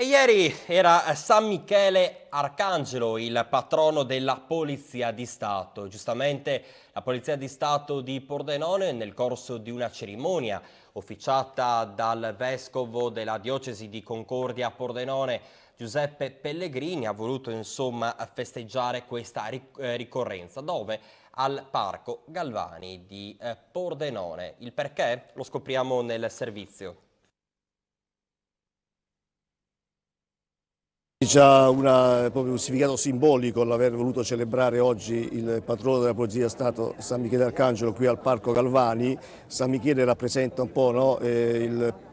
Ieri era San Michele Arcangelo, il patrono della Polizia di Stato. Giustamente la Polizia di Stato di Pordenone, nel corso di una cerimonia officiata dal vescovo della diocesi di Concordia Pordenone, Giuseppe Pellegrini, ha voluto insomma festeggiare questa ricorrenza, dove al Parco Galvani di Pordenone. Il perché lo scopriamo nel servizio. C'ha proprio un significato simbolico l'aver voluto celebrare oggi il patrono della Polizia di Stato, San Michele Arcangelo, qui al Parco Galvani. San Michele rappresenta un po', no,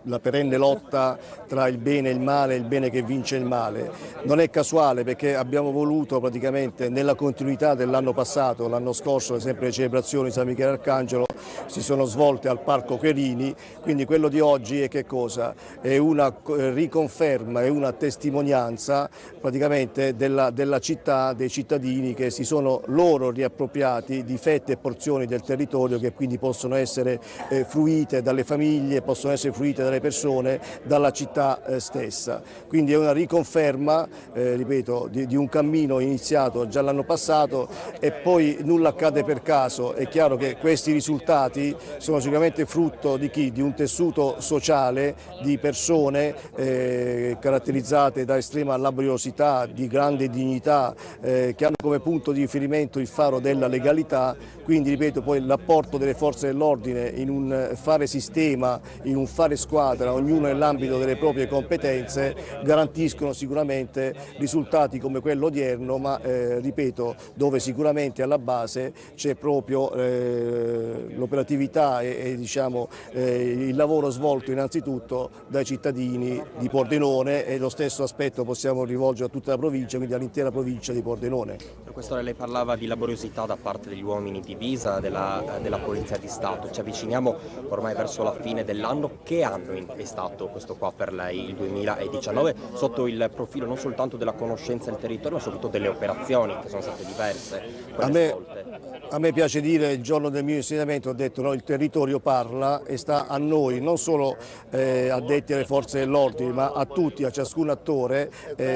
la perenne lotta tra il bene e il bene che vince il male. Non è casuale, perché abbiamo voluto praticamente nella continuità dell'anno passato, l'anno scorso, sempre le celebrazioni di San Michele Arcangelo si sono svolte al Parco Querini, quindi quello di oggi è che cosa? È una riconferma, è una testimonianza praticamente della città, dei cittadini che si sono loro riappropriati di fette e porzioni del territorio che quindi possono essere fruite dalle famiglie, possono essere fruite dalle persone, dalla città stessa. Quindi è una riconferma, ripeto, di un cammino iniziato già l'anno passato e poi nulla accade per caso. È chiaro che questi risultati sono sicuramente frutto di chi? Di un tessuto sociale, di persone caratterizzate da estrema laboriosità, di grande dignità, che hanno come punto di riferimento il faro della legalità. Quindi ripeto, poi l'apporto delle forze dell'ordine in un fare sistema, in un fare squadra, ognuno nell'ambito delle proprie competenze, garantiscono sicuramente risultati come quello odierno, ma ripeto, dove sicuramente alla base c'è proprio l'operatività e diciamo, il lavoro svolto innanzitutto dai cittadini di Pordenone, e lo stesso aspetto possiamo rivolgere a tutta la provincia, quindi all'intera provincia di Pordenone. Per questo lei parlava di laboriosità da parte degli uomini di divisa della Polizia di Stato. Ci avviciniamo ormai verso la fine dell'anno. Che anno è stato questo qua per lei, il 2019, sotto il profilo non soltanto della conoscenza del territorio, ma soprattutto delle operazioni che sono state diverse? A me piace dire, il giorno del mio insediamento ho detto no, il territorio parla e sta a noi, non solo addetti alle forze dell'ordine, ma a tutti, a ciascun attore,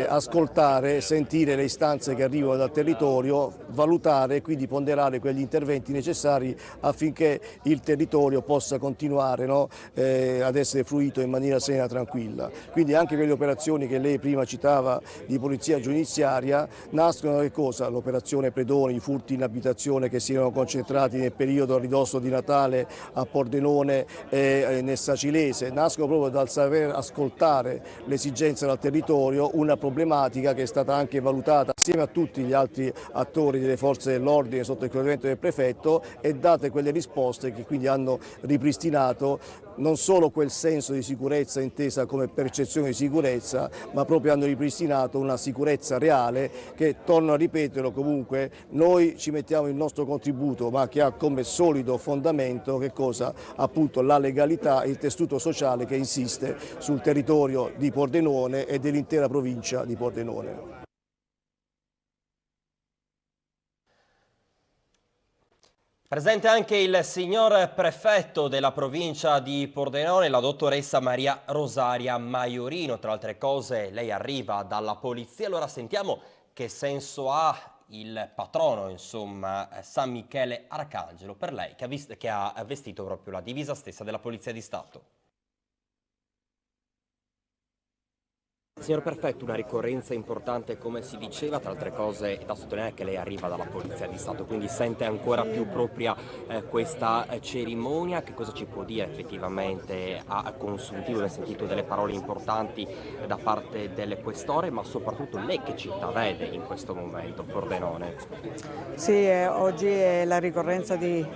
ascoltare, sentire le istanze che arrivano dal territorio, valutare e quindi ponderare quegli interventi necessari affinché il territorio possa continuare, no, ad essere fruito in maniera serena e tranquilla. Quindi anche quelle operazioni che lei prima citava di polizia giudiziaria nascono da che cosa? L'operazione Predoni, i furti in abitazione che si erano concentrati nel periodo a ridosso di Natale a Pordenone e nel Sacilese, nascono proprio dal saper ascoltare le esigenze del territorio, una problematica che è stata anche valutata assieme a tutti gli altri attori delle forze dell'ordine sotto il coordinamento del prefetto, e date quelle risposte che quindi hanno ripristinato non solo quel senso di sicurezza intesa come percezione di sicurezza, ma proprio hanno ripristinato una sicurezza reale che, torno a ripeterlo, comunque noi ci mettiamo il nostro contributo, ma che ha come solido fondamento che cosa? Appunto la legalità e il tessuto sociale che insiste sul territorio di Pordenone e dell'intera provincia di Pordenone. Presente anche il signor prefetto della provincia di Pordenone, la dottoressa Maria Rosaria Maiorino. Tra altre cose, lei arriva dalla polizia. Allora sentiamo che senso ha il patrono, insomma, San Michele Arcangelo, per lei che ha vestito proprio la divisa stessa della Polizia di Stato. Signor Prefetto, una ricorrenza importante come si diceva, tra altre cose è da sottolineare che lei arriva dalla Polizia di Stato, quindi sente ancora più propria questa cerimonia. Che cosa ci può dire effettivamente a consuntivo? Abbiamo sentito delle parole importanti da parte del Questore, ma soprattutto lei che città vede in questo momento, Pordenone? Sì, oggi è la ricorrenza di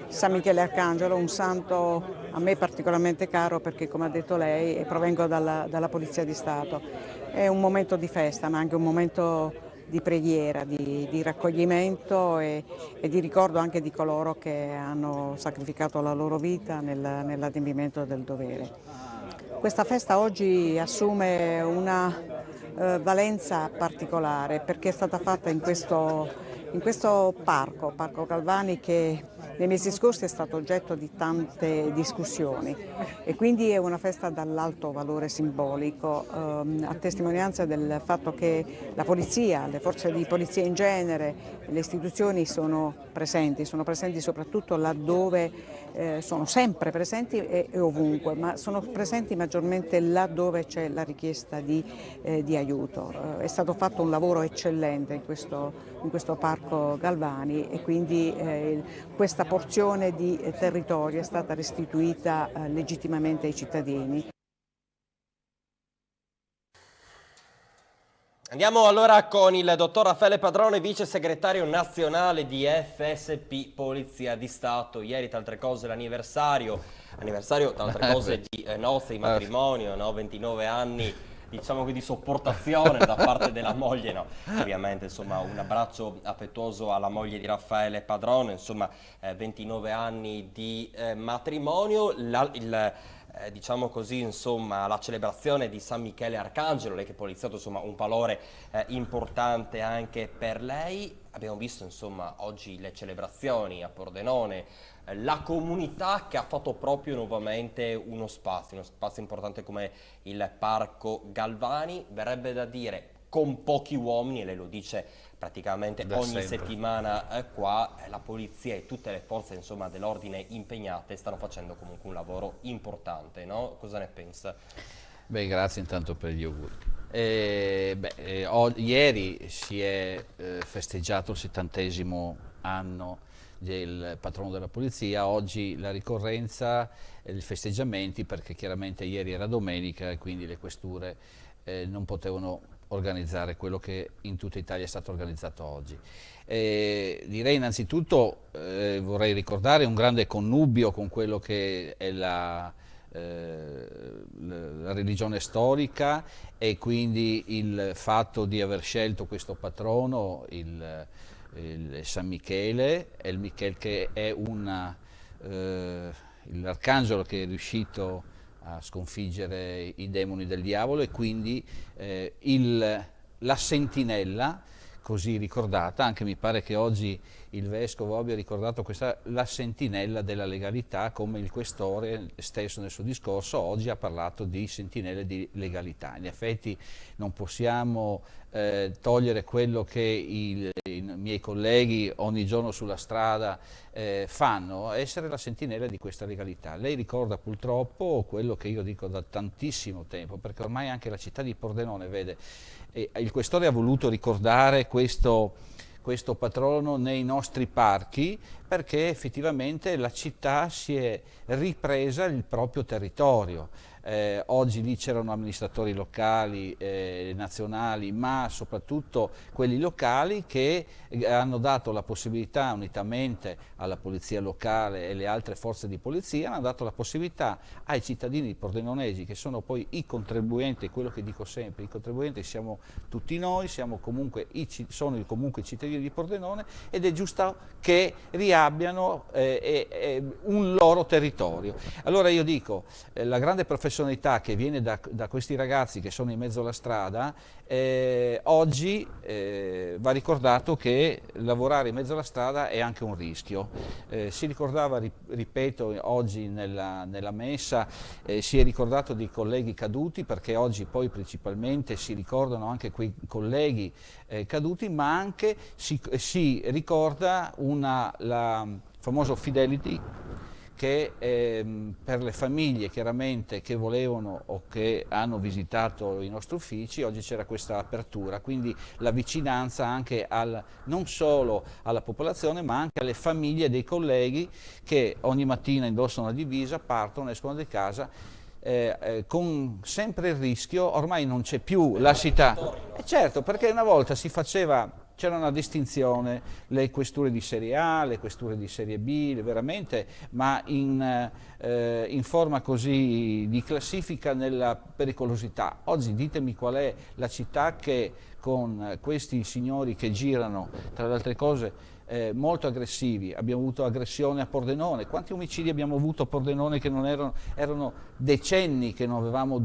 San Michele Arcangelo, un santo a me particolarmente caro perché, come ha detto lei, provengo dalla Polizia di Stato. È un momento di festa, ma anche un momento di preghiera, di raccoglimento e di ricordo anche di coloro che hanno sacrificato la loro vita nell'adempimento del dovere. Questa festa oggi assume valenza particolare perché è stata fatta in questo Parco Galvani, che nei mesi scorsi è stato oggetto di tante discussioni, e quindi è una festa dall'alto valore simbolico, a testimonianza del fatto che la polizia, le forze di polizia in genere, le istituzioni sono presenti soprattutto laddove sono sempre presenti e ovunque, ma sono presenti maggiormente laddove c'è la richiesta di aiuto. È stato fatto un lavoro eccellente in questo Parco Galvani, e quindi questa porzione di territorio è stata restituita legittimamente ai cittadini. Andiamo allora con il dottor Raffaele Padrone, vice segretario nazionale di FSP Polizia di Stato. Ieri, tra altre cose, l'anniversario, tra altre cose, di nozze, di matrimonio, no? 29 anni, diciamo che di sopportazione da parte della moglie, no? Ovviamente, insomma, un abbraccio affettuoso alla moglie di Raffaele Padrone, insomma, 29 anni di matrimonio. Diciamo così, insomma, la celebrazione di San Michele Arcangelo, lei che è poliziotto, insomma, un valore importante anche per lei. Abbiamo visto, insomma, oggi le celebrazioni a Pordenone, la comunità che ha fatto proprio nuovamente uno spazio importante come il Parco Galvani, verrebbe da dire con pochi uomini, e lei lo dice praticamente ogni settimana qua, la polizia e tutte le forze, insomma, dell'ordine impegnate stanno facendo comunque un lavoro importante, no? Cosa ne pensa? Beh, grazie intanto per gli auguri. Ieri si è festeggiato il 70° anno del patrono della polizia, oggi la ricorrenza, i festeggiamenti, perché chiaramente ieri era domenica e quindi le questure non potevano organizzare quello che in tutta Italia è stato organizzato oggi. Direi innanzitutto, vorrei ricordare un grande connubio con quello che è la religione storica, e quindi il fatto di aver scelto questo patrono, il San Michele, che è l'arcangelo che è riuscito a sconfiggere i demoni del diavolo, e quindi la sentinella, così ricordata. Anche mi pare che oggi il vescovo abbia ricordato la sentinella della legalità, come il questore stesso nel suo discorso oggi ha parlato di sentinelle di legalità. In effetti non possiamo togliere quello che i miei colleghi ogni giorno sulla strada fanno, essere la sentinella di questa legalità. Lei ricorda purtroppo quello che io dico da tantissimo tempo, perché ormai anche la città di Pordenone, vede, il questore ha voluto ricordare questo patrono nei nostri parchi, perché effettivamente la città si è ripresa il proprio territorio. Oggi lì c'erano amministratori locali, nazionali, ma soprattutto quelli locali, che hanno dato la possibilità, unitamente alla polizia locale e le altre forze di polizia, hanno dato la possibilità ai cittadini pordenonesi, che sono poi i contribuenti, quello che dico sempre, i contribuenti siamo tutti noi, sono comunque i cittadini di Pordenone, ed è giusto che riabbiano un loro territorio. Allora io dico, la grande professionalità che viene da questi ragazzi che sono in mezzo alla strada, oggi va ricordato che lavorare in mezzo alla strada è anche un rischio. Si ricordava, ripeto, oggi nella messa, si è ricordato dei colleghi caduti, perché oggi poi principalmente si ricordano anche quei colleghi caduti, ma anche si ricorda la famoso Fidelity, che per le famiglie chiaramente che volevano o che hanno visitato i nostri uffici, oggi c'era questa apertura, quindi la vicinanza anche non solo alla popolazione, ma anche alle famiglie dei colleghi che ogni mattina indossano la divisa, partono, escono di casa, con sempre il rischio. Ormai non c'è più la città, certo, perché una volta c'era una distinzione, le questure di serie A, le questure di serie B, veramente, ma in forma così di classifica nella pericolosità. Oggi ditemi qual è la città che, con questi signori che girano, tra le altre cose, molto aggressivi. Abbiamo avuto aggressione a Pordenone. Quanti omicidi abbiamo avuto a Pordenone che non erano decenni che non avevamo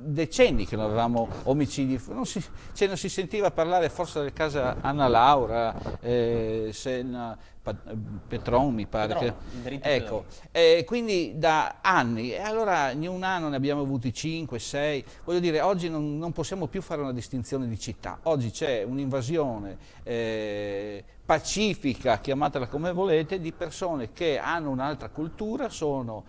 decenni che non avevamo omicidi, non si sentiva parlare forse del caso Anna Laura, Petron mi pare, ecco, quindi da anni, e allora in un anno ne abbiamo avuti 5, 6, voglio dire, oggi non possiamo più fare una distinzione di città, oggi c'è un'invasione pacifica, chiamatela come volete, di persone che hanno un'altra cultura, sono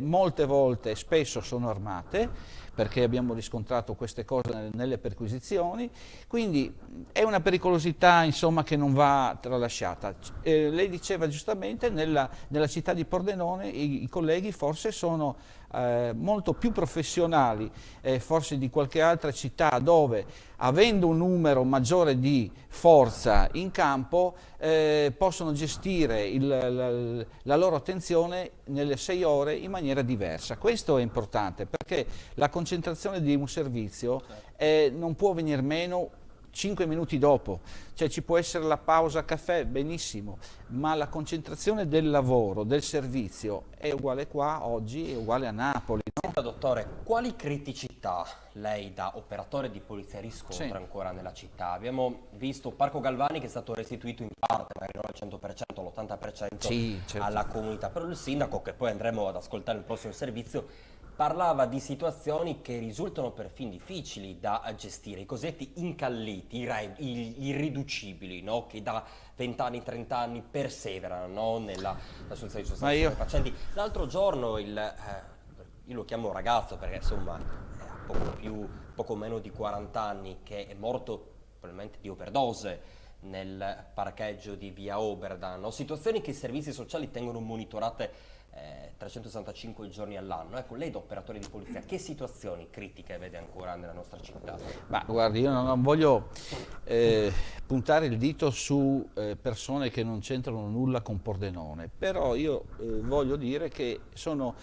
molte volte, spesso sono armate, perché abbiamo riscontrato queste cose nelle perquisizioni, quindi è una pericolosità, insomma, che non va tralasciata. Lei diceva giustamente, nella città di Pordenone i colleghi forse sono molto più professionali forse di qualche altra città, dove avendo un numero maggiore di forza in campo possono gestire la loro attenzione nelle 6 ore in maniera diversa. Questo è importante, perché la concentrazione di un servizio non può venir meno 5 minuti dopo, cioè ci può essere la pausa caffè, benissimo, ma la concentrazione del lavoro, del servizio è uguale qua oggi, è uguale a Napoli. Senta, dottore, quali criticità lei da operatore di polizia riscontra ancora nella città? Abbiamo visto Parco Galvani che è stato restituito in parte, magari non al 100%, all'80% certo, alla comunità, però il sindaco, che poi andremo ad ascoltare nel prossimo servizio, parlava di situazioni che risultano perfino difficili da gestire, i cosiddetti incalliti, gli irriducibili, no? Che da 20 anni, 30 anni perseverano, no? Nella soluzione di sostanze facenti. L'altro giorno io lo chiamo ragazzo perché insomma ha poco meno di 40 anni, che è morto probabilmente di overdose nel parcheggio di via Oberdan, no? Situazioni che i servizi sociali tengono monitorate 365 giorni all'anno. Ecco, lei da operatore di polizia, che situazioni critiche vede ancora nella nostra città? Ma guardi, io non voglio puntare il dito su persone che non c'entrano nulla con Pordenone, però io voglio dire che sono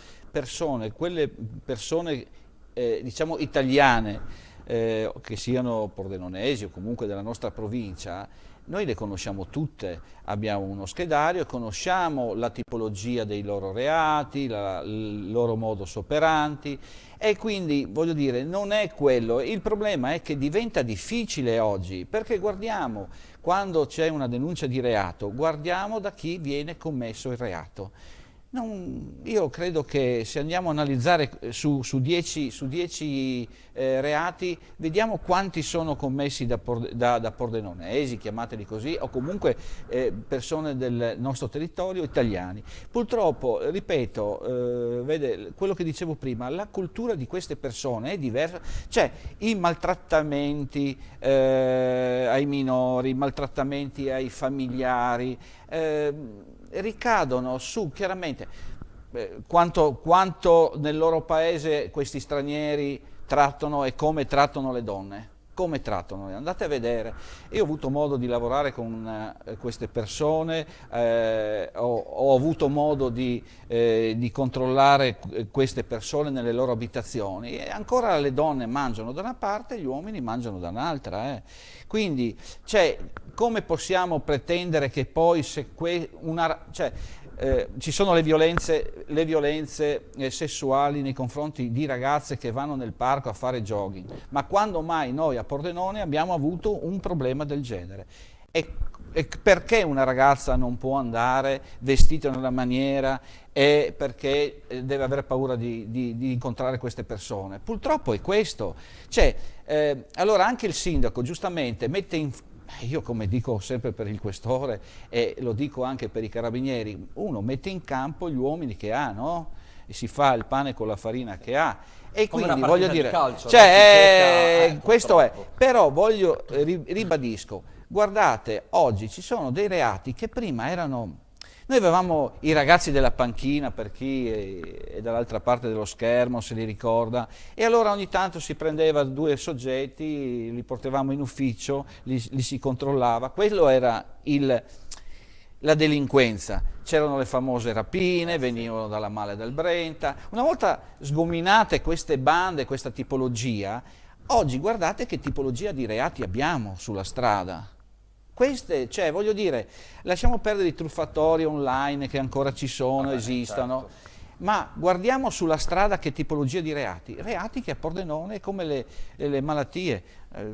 quelle persone diciamo italiane, che siano pordenonesi o comunque della nostra provincia. Noi le conosciamo tutte, abbiamo uno schedario, conosciamo la tipologia dei loro reati, il loro modus operandi, e quindi voglio dire, non è quello. Il problema è che diventa difficile oggi, perché guardiamo, quando c'è una denuncia di reato, guardiamo da chi viene commesso il reato. Io credo che se andiamo a analizzare su 10 reati, vediamo quanti sono commessi da pordenonesi, chiamateli così, o comunque persone del nostro territorio, italiani. Purtroppo, ripeto, vede, quello che dicevo prima, la cultura di queste persone è diversa, cioè i maltrattamenti ai minori, i maltrattamenti ai familiari, ricadono su chiaramente quanto nel loro paese questi stranieri trattano e come trattano le donne, come trattano, andate a vedere. Io ho avuto modo di lavorare con queste persone, ho avuto modo di controllare queste persone nelle loro abitazioni, e ancora le donne mangiano da una parte e gli uomini mangiano da un'altra. Quindi, come possiamo pretendere che poi ci sono le violenze sessuali nei confronti di ragazze che vanno nel parco a fare jogging, ma quando mai noi a Pordenone abbiamo avuto un problema del genere? E perché una ragazza non può andare vestita in una maniera, e perché deve avere paura di incontrare queste persone? Purtroppo è questo. Allora anche il sindaco giustamente mette in... Io, come dico sempre per il questore, e lo dico anche per i carabinieri, uno mette in campo gli uomini che ha, no? E si fa il pane con la farina che ha. E come quindi una voglio dire, di calcio, questo è. Però ribadisco, guardate, oggi ci sono dei reati che prima erano... Noi avevamo i ragazzi della panchina, per chi è dall'altra parte dello schermo se li ricorda, e allora ogni tanto si prendeva 2 soggetti, li portavamo in ufficio, li si controllava. Quello era la delinquenza. C'erano le famose rapine, venivano dalla Mala del Brenta. Una volta sgominate queste bande, questa tipologia, oggi guardate che tipologia di reati abbiamo sulla strada. Queste, voglio dire, lasciamo perdere i truffatori online che ancora ci sono, esistono. Certo. ma guardiamo sulla strada che tipologia di reati. Reati che a Pordenone, come le malattie,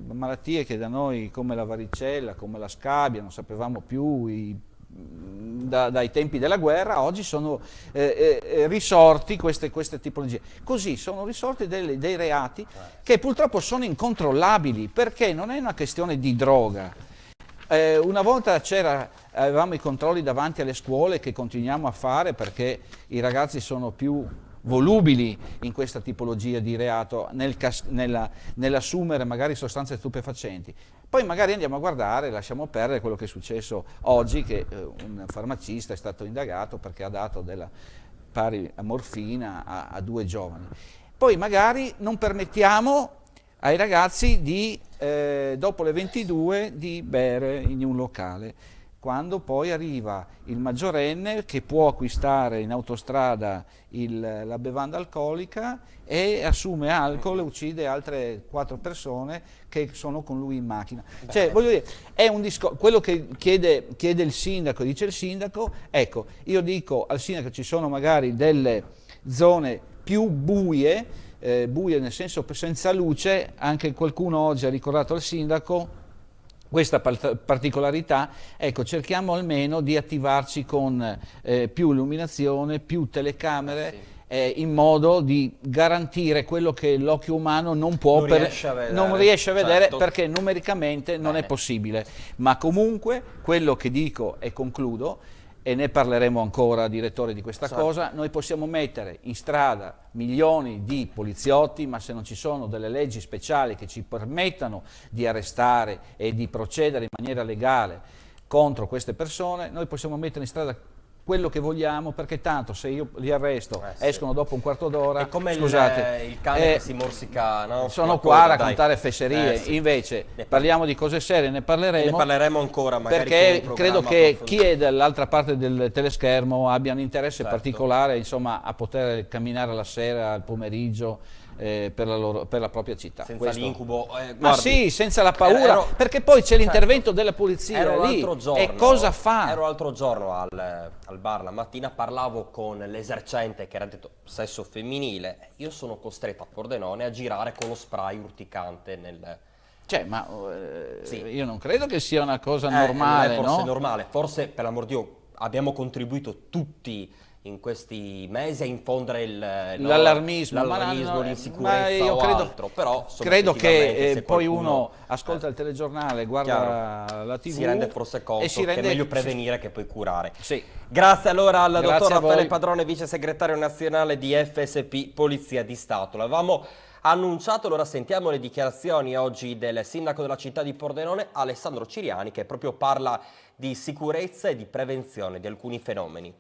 malattie che da noi come la varicella, come la scabbia, non sapevamo più dai tempi della guerra, oggi sono risorti queste tipologie. Così sono risorti dei reati che purtroppo sono incontrollabili, perché non è una questione di droga. Una volta avevamo i controlli davanti alle scuole, che continuiamo a fare perché i ragazzi sono più volubili in questa tipologia di reato, nell'assumere magari sostanze stupefacenti. Poi magari andiamo a guardare, lasciamo perdere quello che è successo oggi, che un farmacista è stato indagato perché ha dato della pari morfina a 2 giovani. Poi magari non permettiamo ai ragazzi dopo le 22 di bere in un locale, quando poi arriva il maggiorenne che può acquistare in autostrada la bevanda alcolica e assume alcol e uccide altre 4 persone che sono con lui in macchina. Cioè, voglio dire, è un discorso, quello che chiede il sindaco, dice il sindaco, ecco, io dico al sindaco ci sono magari delle zone più buie nel senso senza luce, anche qualcuno oggi ha ricordato al sindaco questa particolarità, ecco, cerchiamo almeno di attivarci con più illuminazione, più telecamere, in modo di garantire quello che l'occhio umano non riesce a vedere, certo, perché numericamente non è possibile. Ma comunque quello che dico, e concludo, e ne parleremo ancora, direttore, di questa cosa, noi possiamo mettere in strada milioni di poliziotti, ma se non ci sono delle leggi speciali che ci permettano di arrestare e di procedere in maniera legale contro queste persone, noi possiamo mettere in strada quello che vogliamo, perché tanto se io li arresto escono dopo un quarto d'ora. È come scusate, il cane che si morsica, no? Sono qua a raccontare fesserie, invece parliamo di cose serie, ne parleremo ancora, magari perché credo che chi è dall'altra parte del teleschermo abbia un interesse particolare, insomma, a poter camminare la sera, al pomeriggio, per la propria città. Senza l'incubo. Ma sì, senza la paura, perché poi c'è l'intervento della polizia lì, e cosa fa? Ero l'altro giorno al bar la mattina, parlavo con l'esercente che era detto sesso femminile, io sono costretto a Pordenone a girare con lo spray urticante nel... Cioè, ma io non credo che sia una cosa normale, non è forse no? normale, forse per l'amor di Dio abbiamo tutti in questi mesi a infondere l'allarmismo, l'insicurezza o altro, però credo che poi uno ascolta il telegiornale, guarda la TV, si rende forse conto che è meglio prevenire che poi curare. Sì. Grazie allora al dottor Raffaele Padrone, vice segretario nazionale di FSP Polizia di Stato. L'avevamo annunciato, allora sentiamo le dichiarazioni oggi del sindaco della città di Pordenone, Alessandro Ciriani, che proprio parla di sicurezza e di prevenzione di alcuni fenomeni.